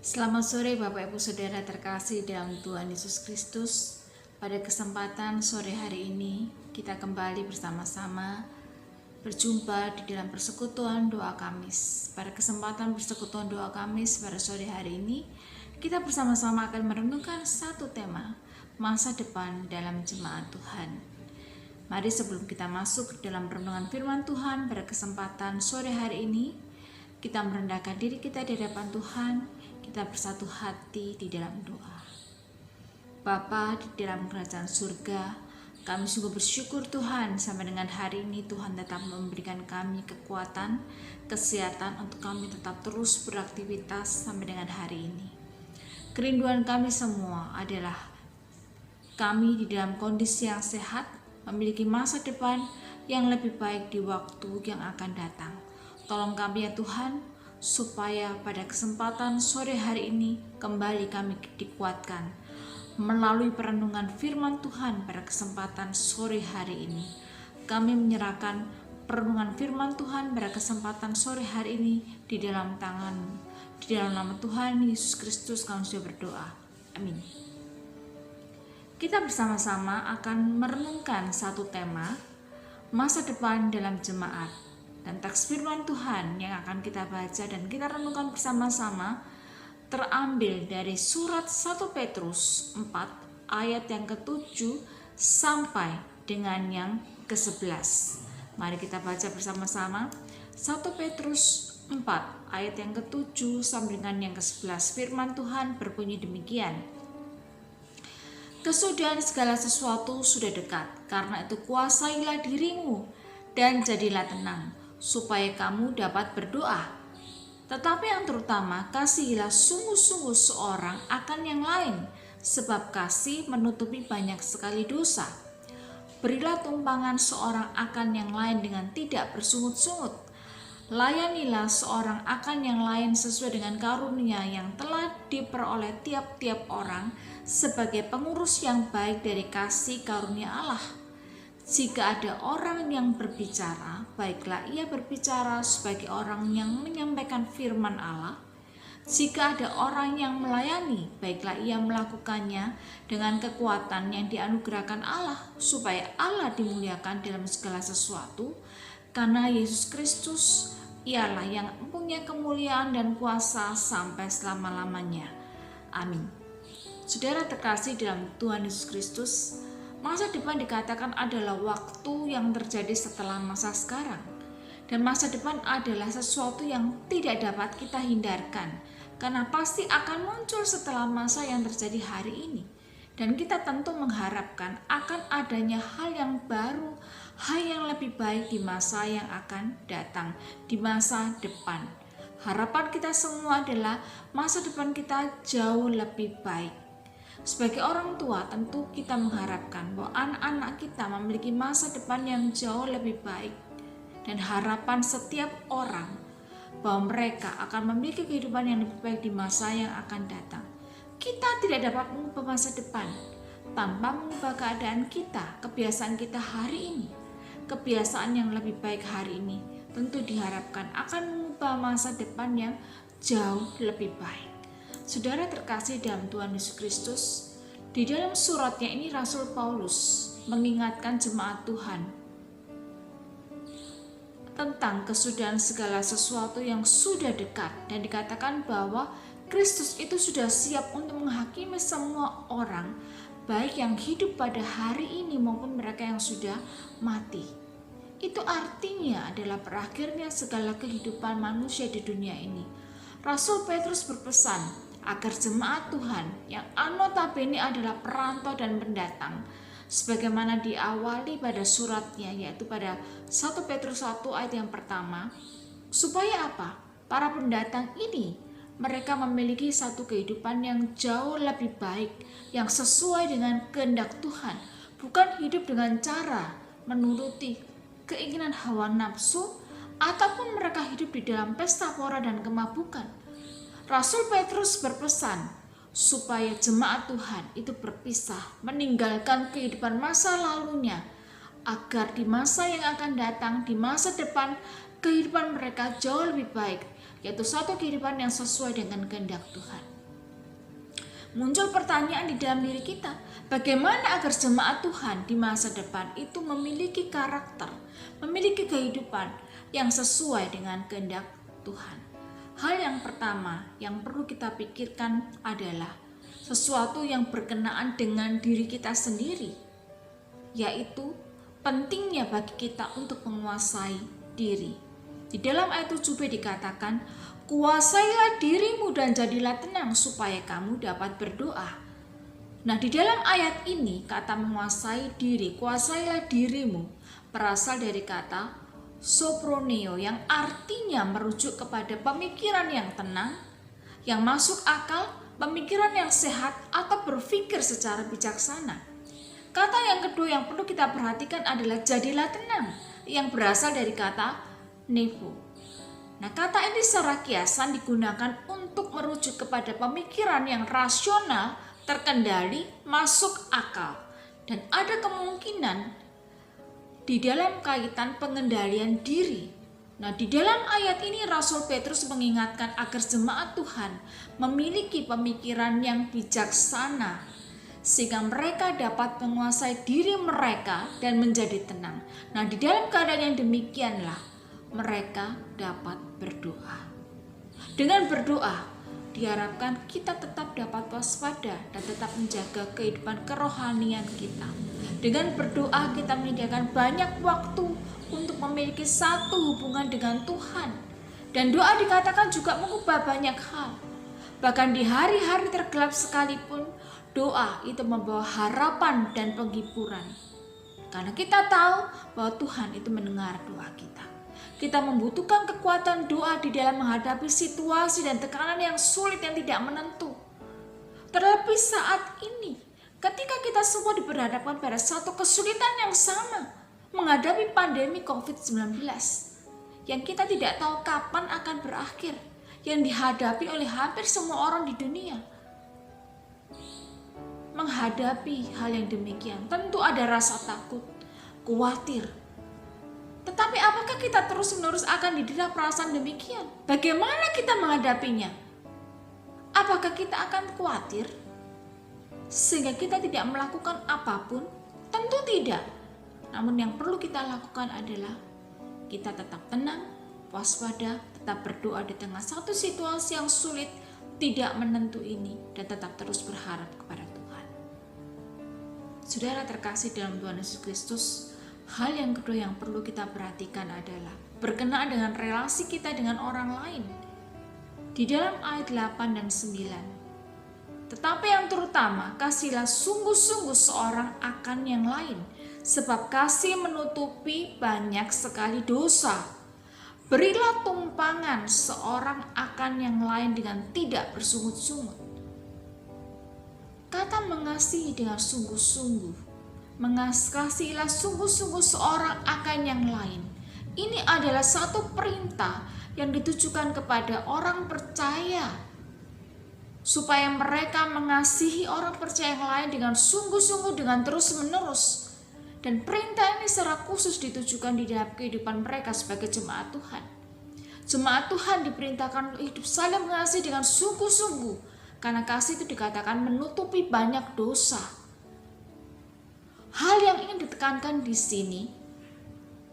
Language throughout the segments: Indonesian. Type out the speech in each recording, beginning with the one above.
Selamat sore Bapak Ibu Saudara terkasih dalam Tuhan Yesus Kristus. Pada kesempatan sore hari ini kita kembali bersama-sama berjumpa di dalam persekutuan doa Kamis. Pada kesempatan persekutuan doa Kamis pada sore hari ini kita bersama-sama akan merenungkan satu tema, masa depan dalam jemaat Tuhan. Mari sebelum kita masuk dalam renungan firman Tuhan pada kesempatan sore hari ini, kita merendahkan diri kita di hadapan Tuhan. Kita bersatu hati di dalam doa. Bapa di dalam kerajaan surga, kami sungguh bersyukur Tuhan sampai dengan hari ini Tuhan tetap memberikan kami kekuatan, kesehatan untuk kami tetap terus beraktivitas sampai dengan hari ini. Kerinduan kami semua adalah kami di dalam kondisi yang sehat, memiliki masa depan yang lebih baik di waktu yang akan datang. Tolong kami ya Tuhan, supaya pada kesempatan sore hari ini kembali kami dikuatkan melalui perenungan firman Tuhan pada kesempatan sore hari ini. Kami menyerahkan perenungan firman Tuhan pada kesempatan sore hari ini di dalam nama Tuhan Yesus Kristus kami sudah berdoa. Amin. Kita bersama-sama akan merenungkan satu tema, masa depan dalam jemaat. Dan teks firman Tuhan yang akan kita baca dan kita renungkan bersama-sama terambil dari surat 1 Petrus 4 ayat yang ke-7 sampai dengan yang ke-11. Mari kita baca bersama-sama 1 Petrus 4 ayat yang ke-7 sampai dengan yang ke-11. Firman Tuhan berbunyi demikian. Kesudahan segala sesuatu sudah dekat, karena itu kuasailah dirimu dan jadilah tenang, supaya kamu dapat berdoa. Tetapi yang terutama, kasihilah sungguh-sungguh seorang akan yang lain, sebab kasih menutupi banyak sekali dosa. Berilah tumpangan seorang akan yang lain dengan tidak bersungut-sungut. Layanilah seorang akan yang lain sesuai dengan karunia yang telah diperoleh tiap-tiap orang sebagai pengurus yang baik dari kasih karunia Allah. Jika ada orang yang berbicara, baiklah ia berbicara sebagai orang yang menyampaikan firman Allah. Jika ada orang yang melayani, baiklah ia melakukannya dengan kekuatan yang dianugerahkan Allah, supaya Allah dimuliakan dalam segala sesuatu, karena Yesus Kristus ialah yang mempunyai kemuliaan dan kuasa sampai selama-lamanya. Amin. Saudara terkasih dalam Tuhan Yesus Kristus, masa depan dikatakan adalah waktu yang terjadi setelah masa sekarang. Dan masa depan adalah sesuatu yang tidak dapat kita hindarkan, karena pasti akan muncul setelah masa yang terjadi hari ini. Dan kita tentu mengharapkan akan adanya hal yang baru, hal yang lebih baik di masa yang akan datang, di masa depan. Harapan kita semua adalah masa depan kita jauh lebih baik. Sebagai orang tua tentu kita mengharapkan bahwa anak-anak kita memiliki masa depan yang jauh lebih baik, dan harapan setiap orang bahwa mereka akan memiliki kehidupan yang lebih baik di masa yang akan datang. Kita tidak dapat mengubah masa depan tanpa mengubah keadaan kita, kebiasaan kita hari ini. Kebiasaan yang lebih baik hari ini tentu diharapkan akan mengubah masa depan yang jauh lebih baik. Saudara terkasih dalam Tuhan Yesus Kristus, di dalam suratnya ini Rasul Paulus mengingatkan jemaat Tuhan tentang kesudahan segala sesuatu yang sudah dekat, dan dikatakan bahwa Kristus itu sudah siap untuk menghakimi semua orang, baik yang hidup pada hari ini maupun mereka yang sudah mati. Itu artinya adalah berakhirnya segala kehidupan manusia di dunia ini. Rasul Petrus berpesan agar jemaat Tuhan yang notabene adalah perantau dan pendatang, sebagaimana diawali pada suratnya, yaitu pada 1 Petrus 1 ayat yang pertama, Supaya apa? Para pendatang ini mereka memiliki satu kehidupan yang jauh lebih baik, yang sesuai dengan kehendak Tuhan, bukan hidup dengan cara menuruti keinginan hawa nafsu, ataupun mereka hidup di dalam pesta pora dan kemabukan. Rasul Petrus berpesan supaya jemaat Tuhan itu berpisah, meninggalkan kehidupan masa lalunya, agar di masa yang akan datang, di masa depan, kehidupan mereka jauh lebih baik, yaitu satu kehidupan yang sesuai dengan kehendak Tuhan. Muncul pertanyaan di dalam diri kita, bagaimana agar jemaat Tuhan di masa depan itu memiliki karakter, memiliki kehidupan yang sesuai dengan kehendak Tuhan. Hal yang pertama yang perlu kita pikirkan adalah sesuatu yang berkenaan dengan diri kita sendiri, yaitu pentingnya bagi kita untuk menguasai diri. Di dalam ayat 7b dikatakan, kuasailah dirimu dan jadilah tenang supaya kamu dapat berdoa. Nah, di dalam ayat ini kata menguasai diri, kuasailah dirimu, berasal dari kata soproneo yang artinya merujuk kepada pemikiran yang tenang, yang masuk akal, pemikiran yang sehat, atau berpikir secara bijaksana. Kata yang kedua yang perlu kita perhatikan adalah jadilah tenang, yang berasal dari kata nevo. Nah, kata ini secara kiasan digunakan untuk merujuk kepada pemikiran yang rasional, terkendali, masuk akal, dan ada kemungkinan di dalam kaitan pengendalian diri. Nah, di dalam ayat ini Rasul Petrus mengingatkan agar jemaat Tuhan memiliki pemikiran yang bijaksana, sehingga mereka dapat menguasai diri mereka dan menjadi tenang. Nah, di dalam keadaan yang demikianlah mereka dapat berdoa. Dengan berdoa, diharapkan kita tetap dapat waspada dan tetap menjaga kehidupan kerohanian kita. Dengan berdoa, kita menyediakan banyak waktu untuk memiliki satu hubungan dengan Tuhan. Dan doa dikatakan juga mengubah banyak hal. Bahkan di hari-hari tergelap sekalipun, doa itu membawa harapan dan penghiburan. Karena kita tahu bahwa Tuhan itu mendengar doa kita. Kita membutuhkan kekuatan doa di dalam menghadapi situasi dan tekanan yang sulit yang tidak menentu. Terlebih saat ini, ketika kita semua diperhadapkan pada satu kesulitan yang sama, menghadapi pandemi COVID-19, yang kita tidak tahu kapan akan berakhir, yang dihadapi oleh hampir semua orang di dunia. Menghadapi hal yang demikian, tentu ada rasa takut, khawatir. Tetapi apakah kita terus-menerus akan didera perasaan demikian? Bagaimana kita menghadapinya? Apakah kita akan khawatir sehingga kita tidak melakukan apapun? Tentu tidak. Namun yang perlu kita lakukan adalah kita tetap tenang, waspada, tetap berdoa di tengah satu situasi yang sulit, tidak menentu ini, dan tetap terus berharap kepada Tuhan. Saudara terkasih dalam Tuhan Yesus Kristus, hal yang kedua yang perlu kita perhatikan adalah berkenaan dengan relasi kita dengan orang lain. Di dalam ayat 8 dan 9. Tetapi yang terutama, kasihlah sungguh-sungguh seorang akan yang lain, sebab kasih menutupi banyak sekali dosa. Berilah tumpangan seorang akan yang lain dengan tidak bersungut-sungut. Kata mengasihi dengan sungguh-sungguh, mengasihilah sungguh-sungguh seorang akan yang lain. Ini adalah satu perintah yang ditujukan kepada orang percaya, supaya mereka mengasihi orang percaya yang lain dengan sungguh-sungguh, dengan terus-menerus. Dan perintah ini secara khusus ditujukan di dalam kehidupan mereka sebagai jemaat Tuhan. Jemaat Tuhan diperintahkan untuk hidup saling mengasihi dengan sungguh-sungguh, karena kasih itu dikatakan menutupi banyak dosa. Hal yang ingin ditekankan di sini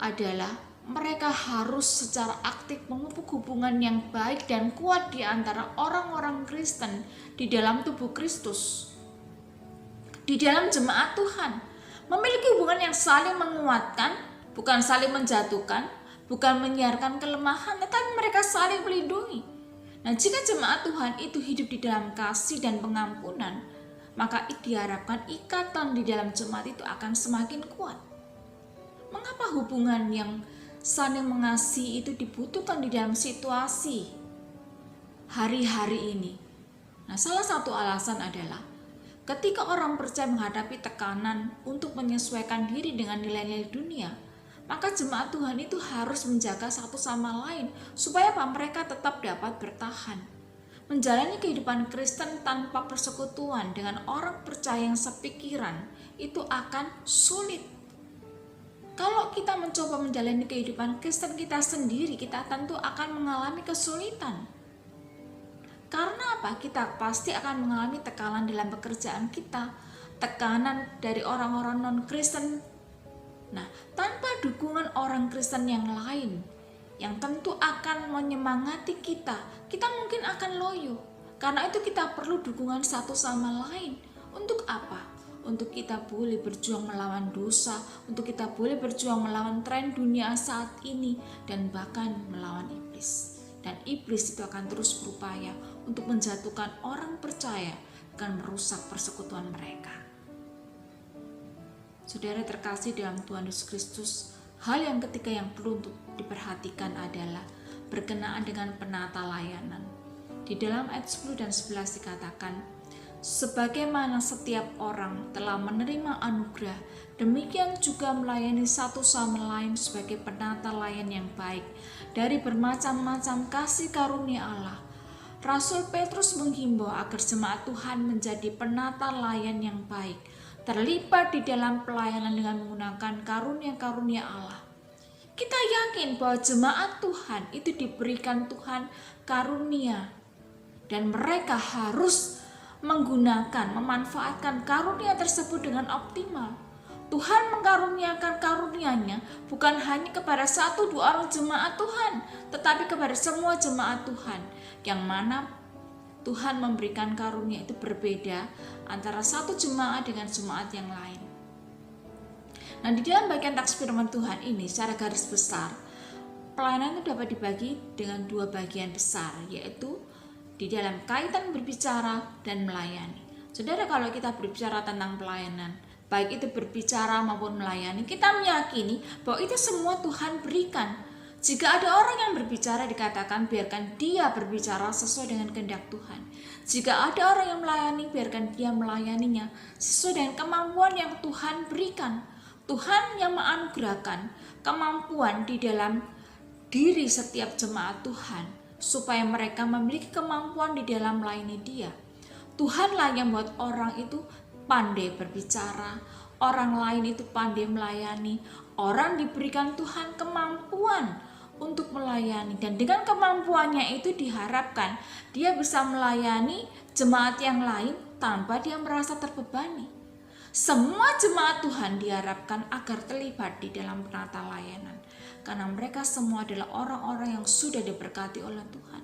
adalah mereka harus secara aktif memupuk hubungan yang baik dan kuat di antara orang-orang Kristen di dalam tubuh Kristus. Di dalam jemaat Tuhan, memiliki hubungan yang saling menguatkan, bukan saling menjatuhkan, bukan menyiarkan kelemahan, tetapi mereka saling melindungi. Nah, jika jemaat Tuhan itu hidup di dalam kasih dan pengampunan, maka diharapkan ikatan di dalam jemaat itu akan semakin kuat. Mengapa hubungan yang saling mengasihi itu dibutuhkan di dalam situasi hari-hari ini. Nah, salah satu alasan adalah ketika orang percaya menghadapi tekanan untuk menyesuaikan diri dengan nilai-nilai dunia, maka jemaat Tuhan itu harus menjaga satu sama lain supaya mereka tetap dapat bertahan. Menjalani kehidupan Kristen tanpa persekutuan dengan orang percaya yang sepikiran itu akan sulit. Kalau kita mencoba menjalani kehidupan Kristen kita sendiri, kita tentu akan mengalami kesulitan. Karena apa? Kita pasti akan mengalami tekanan dalam pekerjaan kita, tekanan dari orang-orang non-Kristen. Nah, tanpa dukungan orang Kristen yang lain, yang tentu akan menyemangati kita mungkin akan loyo. Karena itu kita perlu dukungan satu sama lain. Untuk apa? Untuk kita boleh berjuang melawan dosa, untuk kita boleh berjuang melawan tren dunia saat ini, dan bahkan melawan iblis. Dan iblis itu akan terus berupaya untuk menjatuhkan orang percaya dan merusak persekutuan mereka. Saudara terkasih dalam Tuhan Yesus Kristus, hal yang ketiga yang perlu untuk diperhatikan adalah berkenaan dengan penata layanan. Di dalam ayat 10 dan 11 dikatakan, sebagaimana setiap orang telah menerima anugerah, demikian juga melayani satu sama lain sebagai penata layan yang baik dari bermacam-macam kasih karunia Allah. Rasul Petrus menghimbau agar jemaat Tuhan menjadi penata layan yang baik, terlibat di dalam pelayanan dengan menggunakan karunia-karunia Allah. Kita yakin bahwa jemaat Tuhan itu diberikan Tuhan karunia, dan mereka harus menggunakan, memanfaatkan karunia tersebut dengan optimal. Tuhan mengkaruniakan karunia-Nya bukan hanya kepada 1-2 orang jemaat Tuhan, tetapi kepada semua jemaat Tuhan, yang mana Tuhan memberikan karunia itu berbeda antara satu jemaat dengan jemaat yang lain. Nah, di dalam bagian teks firman Tuhan ini secara garis besar, pelayanan itu dapat dibagi dengan 2 bagian besar, yaitu di dalam kaitan berbicara dan melayani. Saudara, kalau kita berbicara tentang pelayanan, baik itu berbicara maupun melayani, kita meyakini bahwa itu semua Tuhan berikan. Jika ada orang yang berbicara, dikatakan biarkan dia berbicara sesuai dengan kehendak Tuhan. Jika ada orang yang melayani, biarkan dia melayaninya sesuai dengan kemampuan yang Tuhan berikan. Tuhan yang menganugerahkan kemampuan di dalam diri setiap jemaat Tuhan, supaya mereka memiliki kemampuan di dalam melayani Dia. Tuhanlah yang membuat orang itu pandai berbicara, orang lain itu pandai melayani. Orang diberikan Tuhan kemampuan untuk melayani, dan dengan kemampuannya itu diharapkan dia bisa melayani jemaat yang lain tanpa dia merasa terbebani. Semua jemaat Tuhan diharapkan agar terlibat di dalam penata layanan, karena mereka semua adalah orang-orang yang sudah diberkati oleh Tuhan.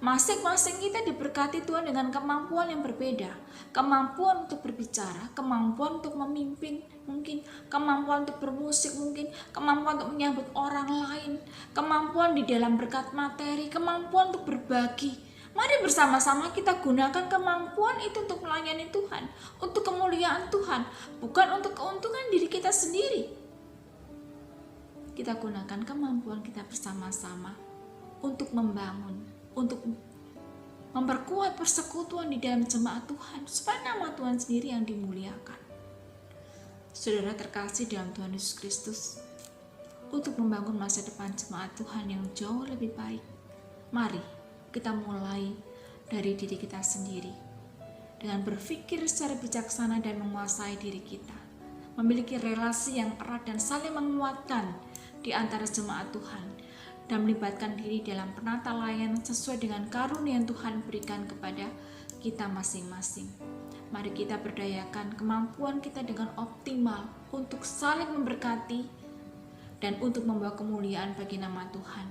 Masing-masing kita diberkati Tuhan dengan kemampuan yang berbeda. Kemampuan untuk berbicara, kemampuan untuk memimpin mungkin, kemampuan untuk bermusik mungkin, kemampuan untuk menyambut orang lain, kemampuan di dalam berkat materi, kemampuan untuk berbagi. Mari bersama-sama kita gunakan kemampuan itu untuk melayani Tuhan, untuk kemuliaan Tuhan, bukan untuk keuntungan diri kita sendiri. Kita gunakan kemampuan kita bersama-sama untuk membangun, untuk memperkuat persekutuan di dalam jemaat Tuhan, supaya nama Tuhan sendiri yang dimuliakan. Saudara terkasih dalam Tuhan Yesus Kristus, untuk membangun masa depan jemaat Tuhan yang jauh lebih baik, mari kita mulai dari diri kita sendiri, dengan berpikir secara bijaksana dan menguasai diri kita, memiliki relasi yang erat dan saling menguatkan di antara jemaat Tuhan, dan melibatkan diri dalam penata layanan sesuai dengan karunia yang Tuhan berikan kepada kita masing-masing. Mari kita berdayakan kemampuan kita dengan optimal untuk saling memberkati dan untuk membawa kemuliaan bagi nama Tuhan.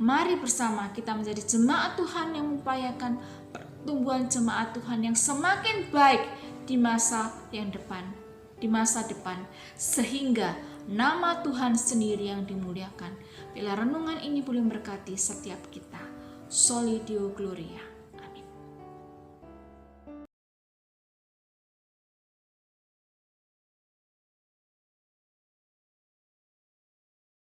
Mari bersama kita menjadi jemaat Tuhan yang mengupayakan pertumbuhan jemaat Tuhan yang semakin baik di masa depan, sehingga nama Tuhan sendiri yang dimuliakan. Bila renungan ini boleh memberkati setiap kita. Soli Deo Gloria.